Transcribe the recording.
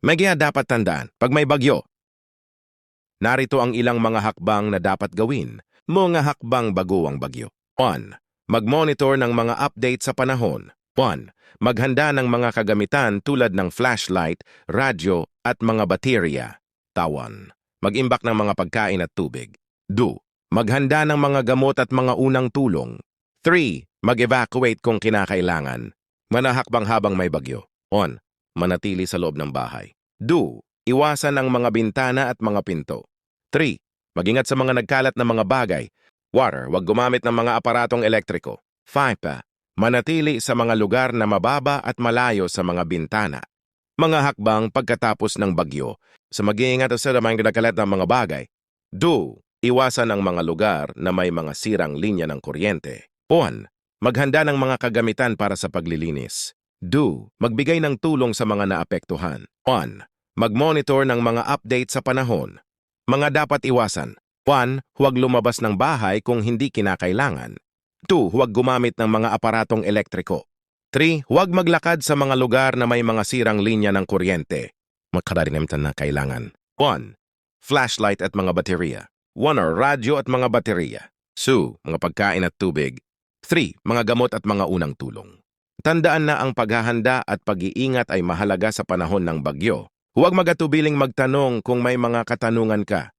May kaya dapat tandaan, pag may bagyo, narito ang ilang mga hakbang na dapat gawin. Mga hakbang bago ang bagyo. 1. Mag-monitor ng mga update sa panahon. 1. Maghanda ng mga kagamitan tulad ng flashlight, radyo, at mga baterya. Tawan. Mag-imbak ng mga pagkain at tubig. 2. Maghanda ng mga gamot at mga unang tulong. 3. Mag-evacuate kung kinakailangan. Manahakbang habang may bagyo. 1. Manatili sa loob ng bahay. 2. Iwasan ang mga bintana at mga pinto. 3. Mag-ingat sa mga nagkalat na mga bagay. Water, huwag gumamit ng mga aparatong elektriko. 5. Manatili sa mga lugar na mababa at malayo sa mga bintana. Mga hakbang pagkatapos ng bagyo. Sa mag-iingat sa mga nagkalat ng mga bagay. 2. Iwasan ang mga lugar na may mga sirang linya ng kuryente. 1. Maghanda ng mga kagamitan para sa paglilinis. 2. Magbigay ng tulong sa mga naapektuhan. 1. Mag-monitor ng mga update sa panahon. Mga dapat iwasan. 1. Huwag lumabas ng bahay kung hindi kinakailangan. 2. Huwag gumamit ng mga aparatong elektriko. 3. Huwag maglakad sa mga lugar na may mga sirang linya ng kuryente. Magkararinamitan na kailangan. 1. Flashlight at mga baterya. 1. Radyo at mga baterya. 2. Mga pagkain at tubig. 3. Mga gamot at mga unang tulong. Tandaan na ang paghahanda at pag-iingat ay mahalaga sa panahon ng bagyo. Huwag magatubiling magtanong kung may mga katanungan ka.